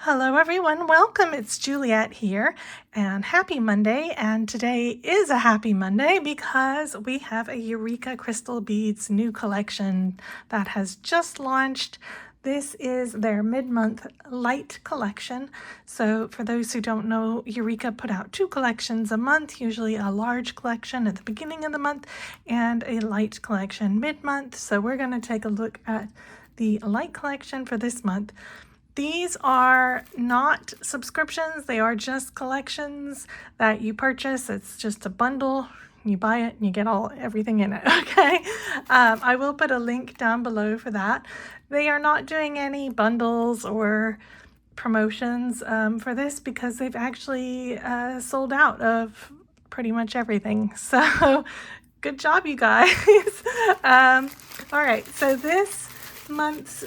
Hello everyone, welcome. It's Juliet here and happy Monday. And today is a happy Monday because we have a Eureka Crystal Beads new collection that has just launched. This is their mid-month light collection. So for those who don't know, Eureka put out two collections a month, usually a large collection at the beginning of the month and a light collection mid-month. So we're going to take a look at the light collection for this month. These are not subscriptions, they are just collections that you purchase. It's just a bundle. You buy it and you get everything in it, okay? I will put a link down below for that. They are not doing any bundles or promotions for this because they've actually sold out of pretty much everything. So good job, you guys. All right, so this month's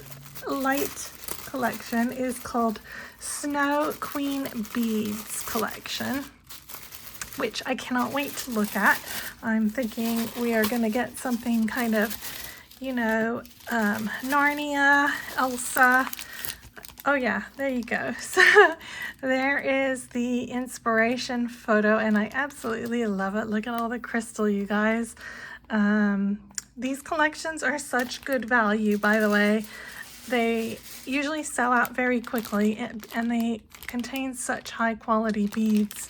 light collection is called Snow Queen Beads Collection, which I cannot wait to look at. I'm thinking we are going to get something kind of, Narnia, Elsa. Oh yeah, there you go. So there is the inspiration photo and I absolutely love it. Look at all the crystal, you guys. These collections are such good value, by the way. They usually sell out very quickly and they contain such high quality beads.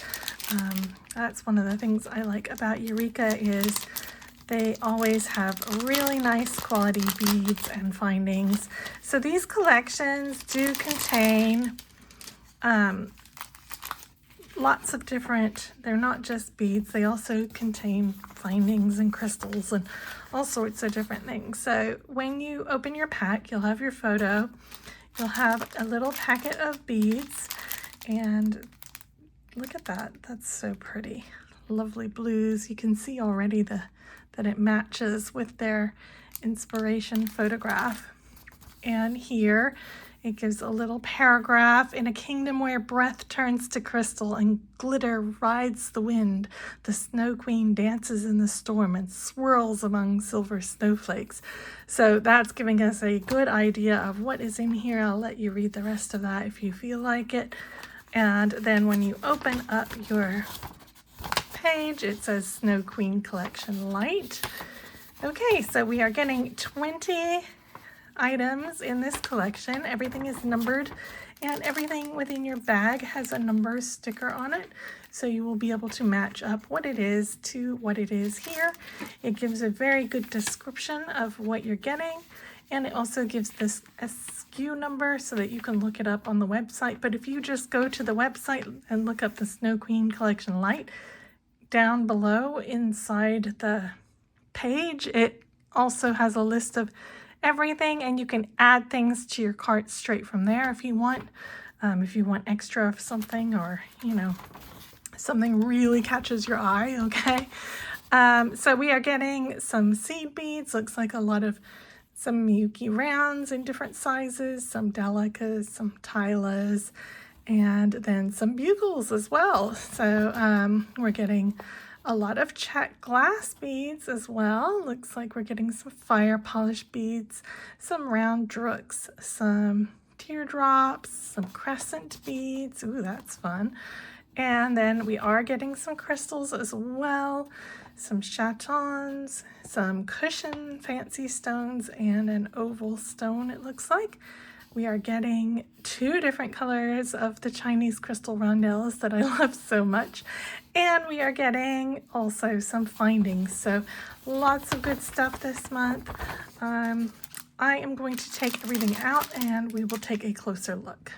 That's one of the things I like about Eureka is they always have really nice quality beads and findings. So these collections do contain lots of different, they're not just beads, they also contain findings and crystals and all sorts of different things. So when you open your pack, you'll have your photo, you'll have a little packet of beads, and look at that, that's so pretty. Lovely blues. You can see already that it matches with their inspiration photograph. And here it gives a little paragraph. In a kingdom where breath turns to crystal and glitter rides the wind, the Snow Queen dances in the storm and swirls among silver snowflakes. So that's giving us a good idea of what is in here. I'll let you read the rest of that if you feel like it. And then when you open up your page, it says Snow Queen Collection Lite. Okay, so we are getting 20 items in this collection. Everything is numbered and everything within your bag has a number sticker on it, so you will be able to match up what it is to what it is here. It gives a very good description of what you're getting, and it also gives this a SKU number so that you can look it up on the website. But if you just go to the website and look up the Snow Queen Collection Lite, down below inside the page it also has a list of everything, and you can add things to your cart straight from there if you want extra of something, or something really catches your eye. Okay, so we are getting some seed beads. Looks like some Miyuki rounds in different sizes, some delicas, some Tylas, and then some bugles as well. So we're getting a lot of check glass beads as well. Looks like we're getting some fire polish beads, some round drooks, some teardrops, some crescent beads. Ooh, that's fun. And then we are getting some crystals as well, some chatons, some cushion fancy stones, and an oval stone, it looks like. We are getting two different colors of the Chinese crystal rondelles that I love so much. And we are getting also some findings. So lots of good stuff this month. I am going to take everything out and we will take a closer look.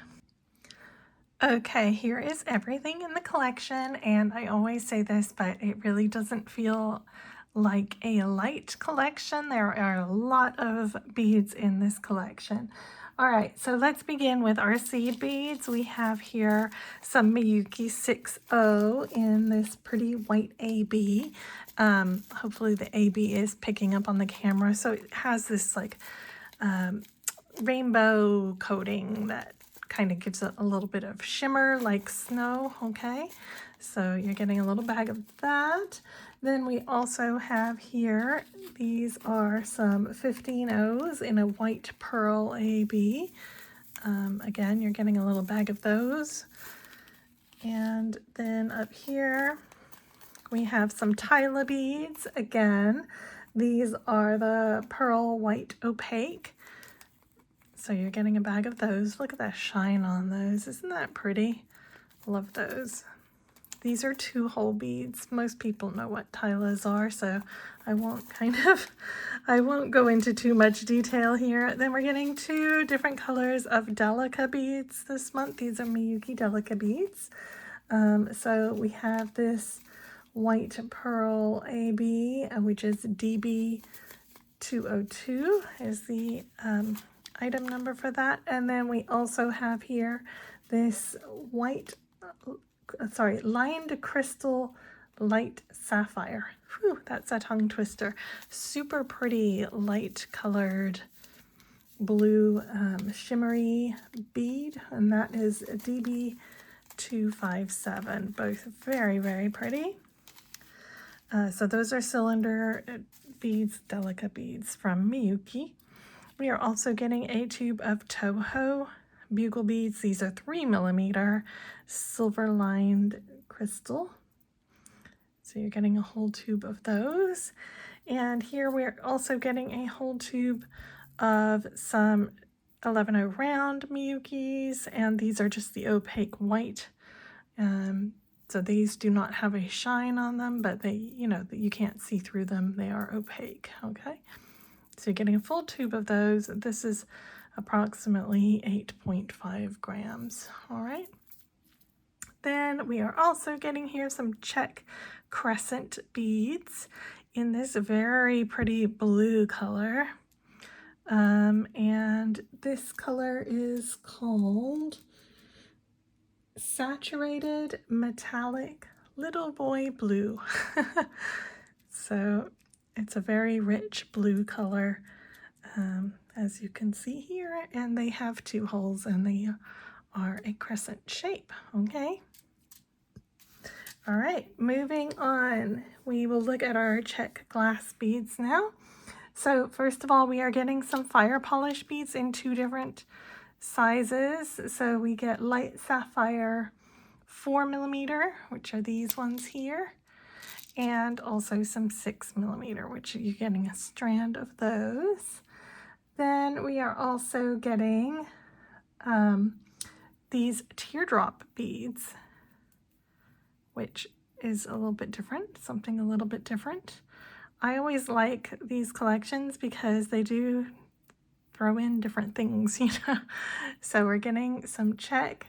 Okay, here is everything in the collection, and I always say this, but it really doesn't feel like a light collection. There are a lot of beads in this collection. All right, so let's begin with our seed beads. We have here some Miyuki 6O in this pretty white AB. Hopefully the AB is picking up on the camera. So it has this like rainbow coating that kind of gives it a little bit of shimmer like snow. Okay, so you're getting a little bag of that. Then we also have here, these are some 15 O's in a white pearl AB. Again, you're getting a little bag of those. And then up here, we have some Tyla beads. Again, these are the pearl white opaque. So you're getting a bag of those. Look at that shine on those. Isn't that pretty? Love those. These are 2-hole beads. Most people know what Tylas are, so I won't go into too much detail here. Then we're getting 2 different colors of Delica beads this month. These are Miyuki Delica beads. So we have this white pearl AB, which is DB202 is the item number for that. And then we also have here this lined crystal light sapphire. Whew, that's a tongue twister. Super pretty light colored blue shimmery bead, and that is DB257. Both very, very pretty. So those are cylinder beads, Delica beads from Miyuki. We are also getting a tube of Toho bugle beads. These are 3mm silver lined crystal. So you're getting a whole tube of those. And here we're also getting a whole tube of some 11-0 round Miyukis, and these are just the opaque white. So these do not have a shine on them, but they, you can't see through them. They are opaque, okay? So you're getting a full tube of those. This is approximately 8.5 grams, all right? Then we are also getting here some check crescent beads in this very pretty blue color. And this color is called Saturated Metallic Little Boy Blue. So it's a very rich blue color, as you can see here, and they have 2 holes and they are a crescent shape, okay? All right, moving on, we will look at our check glass beads now. So first of all, we are getting some fire polish beads in 2 different sizes. So we get light sapphire 4mm, which are these ones here, and also some 6mm, which you're getting a strand of those. Then we are also getting these teardrop beads, which is a little bit different, something a little bit different. I always like these collections because they do throw in different things, So we're getting some check.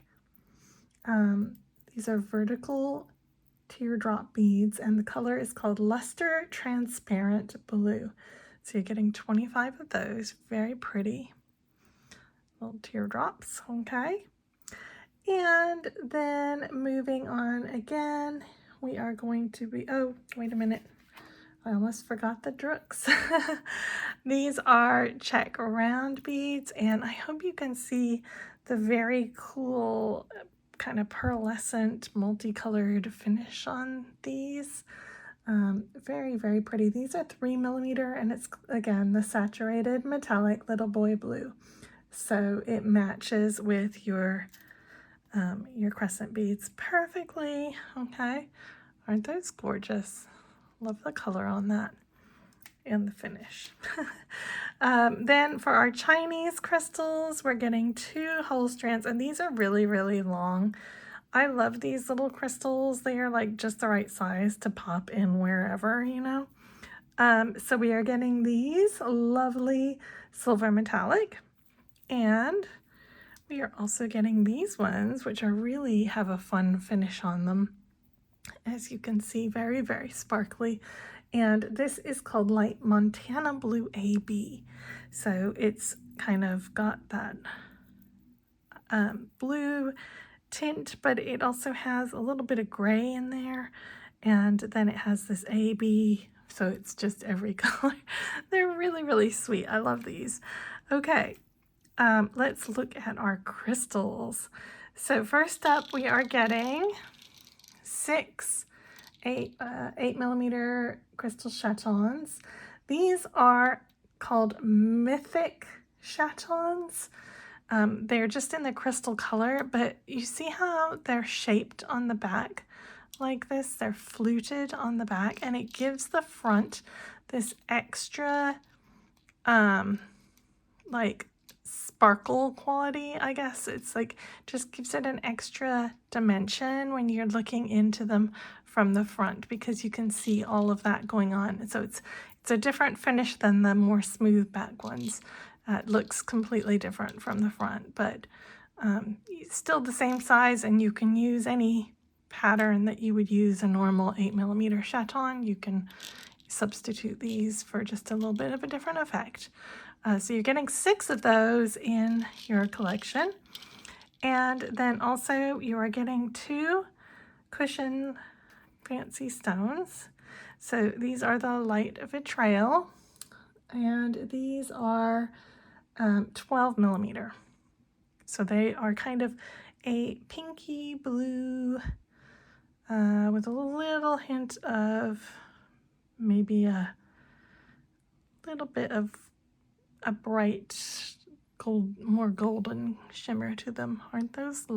These are vertical teardrop beads, and the color is called Luster Transparent Blue. So you're getting 25 of those. Very pretty little teardrops, okay? And then moving on again, we are going to be, oh, wait a minute. I almost forgot the drooks. These are check round beads, and I hope you can see the very cool kind of pearlescent multicolored finish on these. Very, very pretty. These are 3mm, and it's, again, the Saturated Metallic Little Boy Blue. So it matches with your crescent beads perfectly, okay? Aren't those gorgeous? Love the color on that and the finish. Then for our Chinese crystals, we're getting 2 whole strands, and these are really, really long. I love these little crystals. They are like just the right size to pop in wherever, So we are getting these lovely silver metallic, and we are also getting these ones, which are really have a fun finish on them. As you can see, very, very sparkly. And this is called Light Montana Blue AB. So it's kind of got that blue tint, but it also has a little bit of gray in there. And then it has this AB, so it's just every color. They're really, really sweet. I love these. Okay, let's look at our crystals. So first up, we are getting 6 8mm crystal chatons. These are called Mythic chatons. They're just in the crystal color, but you see how they're shaped on the back like this? They're fluted on the back, and it gives the front this extra like sparkle quality, I guess. It's like just gives it an extra dimension when you're looking into them from the front, because you can see all of that going on. So it's a different finish than the more smooth back ones. It looks completely different from the front, but still the same size, and you can use any pattern that you would use a normal 8mm chaton. You can substitute these for just a little bit of a different effect. So you're getting 6 of those in your collection. And then also you are getting 2 cushion fancy stones. So these are the light vitrail, and these are 12mm. So they are kind of a pinky blue with a little hint of maybe a little bit of a bright gold, more golden shimmer to them. Aren't those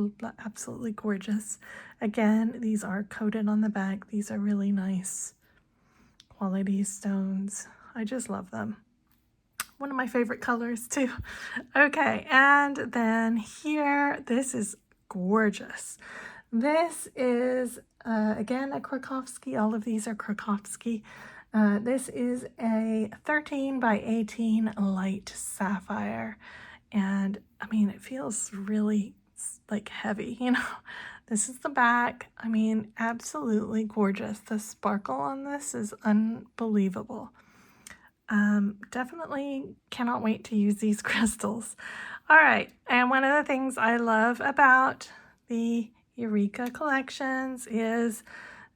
absolutely gorgeous? Again, these are coated on the back. These are really nice quality stones. I just love them. One of my favorite colors too. Okay, and then here, this is gorgeous. This is, again, a Krakowski. All of these are Krakowski. This is a 13 by 18 light sapphire. And I mean, it feels really like heavy, you know. This is the back. I mean, absolutely gorgeous. The sparkle on this is unbelievable. Definitely cannot wait to use these crystals. All right, and one of the things I love about the Eureka collections is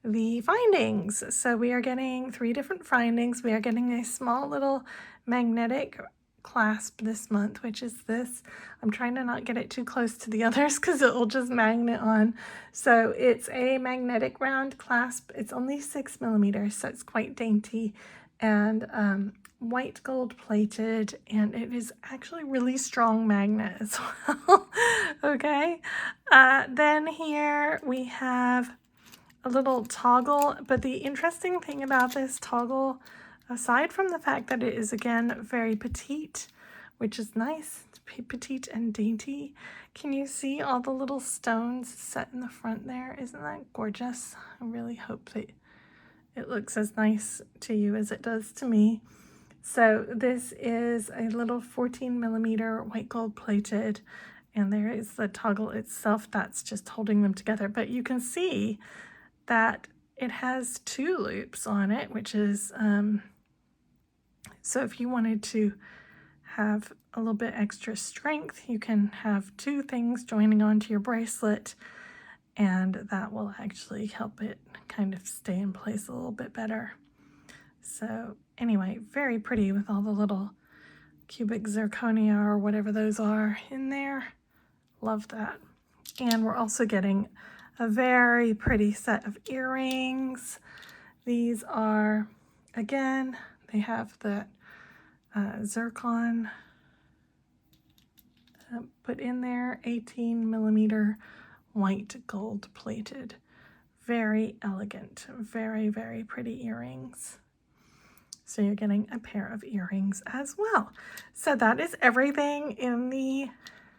the findings. So we are getting 3 different findings. We are getting a small little magnetic clasp this month, which is this. I'm trying to not get it too close to the others because it will just magnet on. So it's a magnetic round clasp. It's only 6mm, so it's quite dainty, and white gold plated, and it is actually really strong magnet as well. Okay, then here we have a little toggle, but the interesting thing about this toggle, aside from the fact that it is again very petite, which is nice, it's petite and dainty, can you see all the little stones set in the front there? Isn't that gorgeous? I really hope that it looks as nice to you as it does to me. So this is a little 14mm white gold plated, and there is the toggle itself that's just holding them together. But you can see that it has 2 loops on it, which is, so if you wanted to have a little bit extra strength, you can have 2 things joining onto your bracelet, and that will actually help it kind of stay in place a little bit better. So anyway, very pretty with all the little cubic zirconia or whatever those are in there. Love that. And we're also getting a very pretty set of earrings. These are, again, they have the zircon put in there, 18mm white gold plated. Very elegant, very, very pretty earrings. So you're getting a pair of earrings as well. So that is everything in the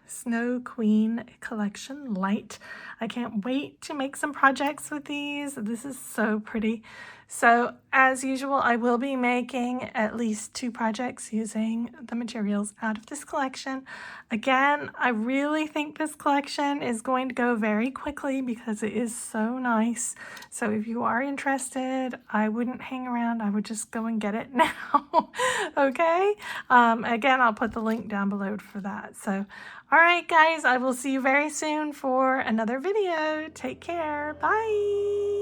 Snow Queen Collection Lite. I can't wait to make some projects with these. This is so pretty. So as usual, I will be making at least 2 projects using the materials out of this collection. Again, I really think this collection is going to go very quickly because it is so nice. So if you are interested, I wouldn't hang around. I would just go and get it now. Okay? Again, I'll put the link down below for that. So, all right, guys, I will see you very soon for another video. Take care. Bye.